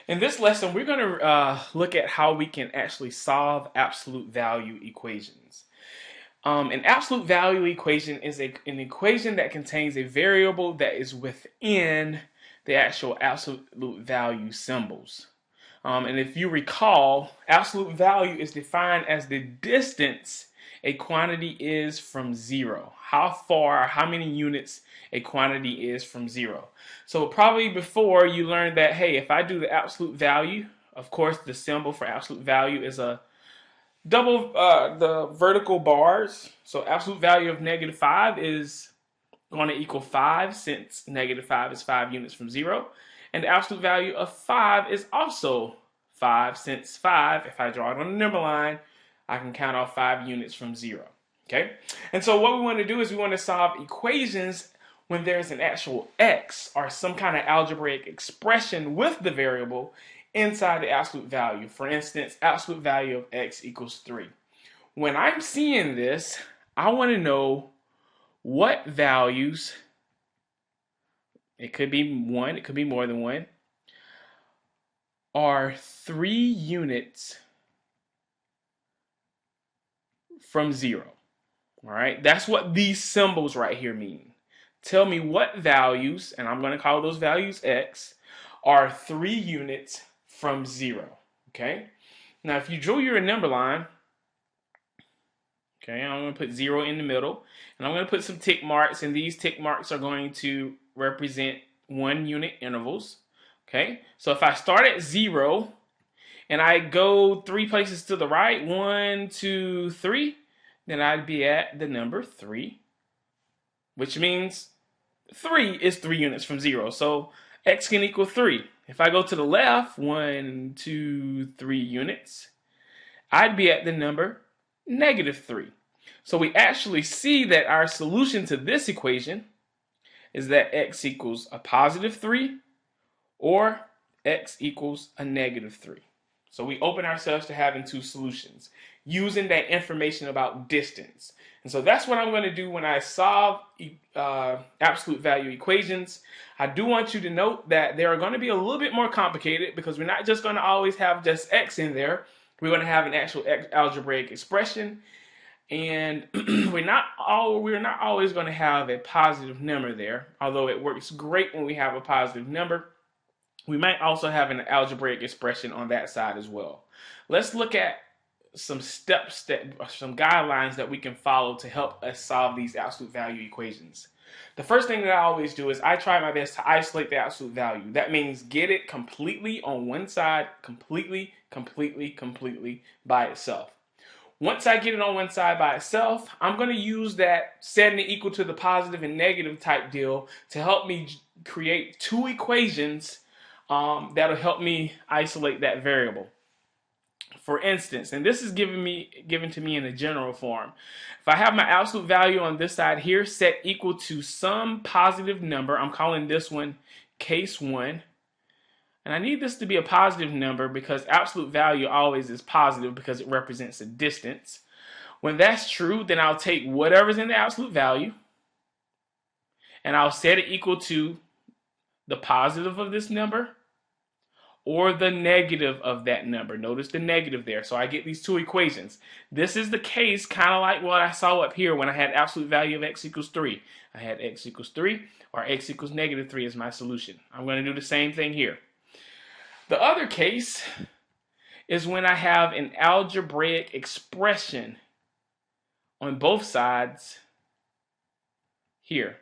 In this lesson, we're going to look at how we can actually solve absolute value equations. An absolute value equation is an equation that contains a variable that is within the actual absolute value symbols. And if you recall, absolute value is defined as the distance a quantity is from zero. How far, how many units a quantity is from zero. So probably before you learned that, hey, if I do the absolute value, of course the symbol for absolute value is a double the vertical bars. So absolute value of -5 is going to equal 5 since -5 is 5 units from zero. And the absolute value of 5 is also 5 since 5, if I draw it on a number line, I can count off 5 units from zero. Okay? And so what we want to do is we want to solve equations when there's an actual x or some kind of algebraic expression with the variable inside the absolute value. For instance, absolute value of x equals 3. When I'm seeing this, I want to know what values, it could be 1, it could be more than 1, are 3 units from 0. All right, that's what these symbols right here mean. Tell me what values, and I'm going to call those values x, are 3 units from 0. Okay, now if you drew your number line, okay, I'm going to put 0 in the middle, and I'm going to put some tick marks, and these tick marks are going to represent 1 unit intervals. Okay, so if I start at 0 and I go 3 places to the right, 1, 2, 3, then I'd be at the number 3, which means 3 is 3 units from 0. So x can equal 3. If I go to the left, 1, 2, 3 units, I'd be at the number -3. So we actually see that our solution to this equation is that x equals a +3 or x equals a -3. So we open ourselves to having two solutions using that information about distance. And so that's what I'm going to do when I solve absolute value equations. I do want you to note that they are going to be a little bit more complicated because we're not just going to always have just x in there. We're going to have an actual algebraic expression, and we're not always going to have a positive number there, although it works great when we have a positive number. We might also have an algebraic expression on that side as well. Let's look at some some guidelines that we can follow to help us solve these absolute value equations. The first thing that I always do is I try my best to isolate the absolute value. That means get it completely on one side, completely by itself. Once I get it on one side by itself, I'm going to use that setting it equal to the positive and negative type deal to help me create two equations that'll help me isolate that variable. For instance, and this is given to me in a general form. If I have my absolute value on this side here set equal to some positive number, I'm calling this one case 1. And I need this to be a positive number because absolute value always is positive because it represents a distance. When that's true, then I'll take whatever's in the absolute value and I'll set it equal to the positive of this number or the negative of that number. Notice the negative there. So I get these two equations. This is the case kind of like what I saw up here when I had absolute value of x equals 3. I had x equals 3 or x equals -3 as my solution. I'm going to do the same thing here. The other case is when I have an algebraic expression on both sides here.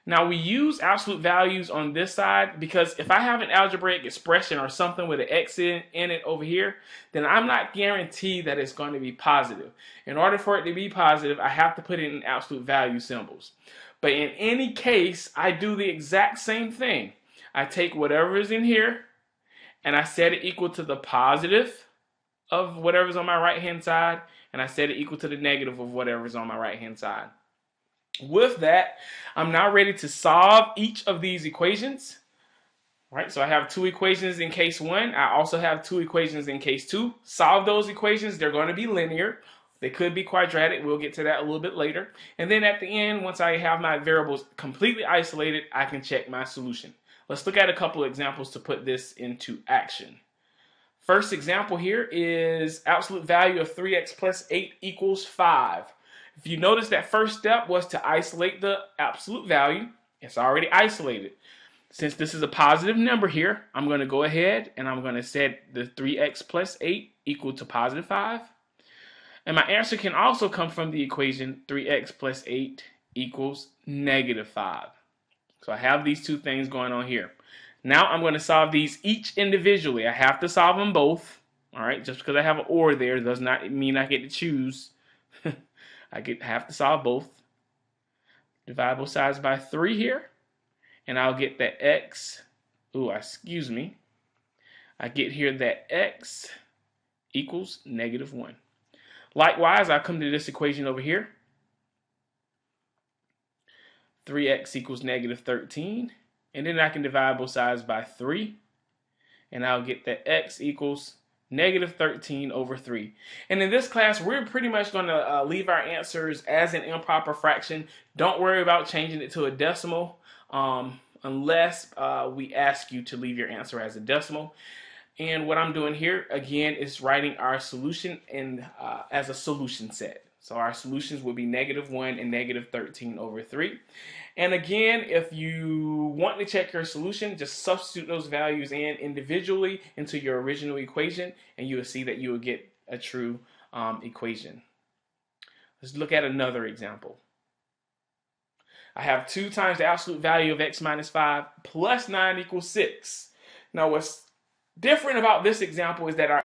Now we use absolute values on this side because if I have an algebraic expression or something with an x in it over here, then I'm not guaranteed that it's going to be positive. In order for it to be positive, I have to put it in absolute value symbols. But in any case, I do the exact same thing. I take whatever is in here and I set it equal to the positive of whatever's on my right hand side, and I set it equal to the negative of whatever's on my right hand side. With that, I'm now ready to solve each of these equations. Right, so I have two equations in case 1. I also have two equations in case 2. Solve those equations. They're going to be linear. They could be quadratic. We'll get to that a little bit later. And then at the end, once I have my variables completely isolated, I can check my solution. Let's look at a couple examples to put this into action. First example here is absolute value of 3x plus 8 equals 5. If you notice, that first step was to isolate the absolute value. It's already isolated. Since this is a positive number here, I'm going to go ahead and I'm going to set the 3x plus 8 equal to positive 5. And my answer can also come from the equation 3x plus 8 equals negative 5. So I have these two things going on here. Now I'm going to solve these each individually. I have to solve them both. All right, just because I have an or there does not mean I get to choose. I have to solve both. Divide both sides by 3 here. And I'll get that x, excuse me. I get here that x equals negative 1. Likewise, I come to this equation over here. 3x equals negative 13. And then I can divide both sides by 3. And I'll get that x equals negative 13 over 3. And in this class, we're pretty much going to leave our answers as an improper fraction. Don't worry about changing it to a decimal unless we ask you to leave your answer as a decimal. And what I'm doing here, again, is writing our solution as a solution set. So our solutions will be negative 1 and negative 13 over 3. And again, if you want to check your solution, just substitute those values in individually into your original equation, and you will see that you will get a true equation. Let's look at another example. I have 2 times the absolute value of x minus 5 plus 9 equals 6. Now, what's different about this example is that our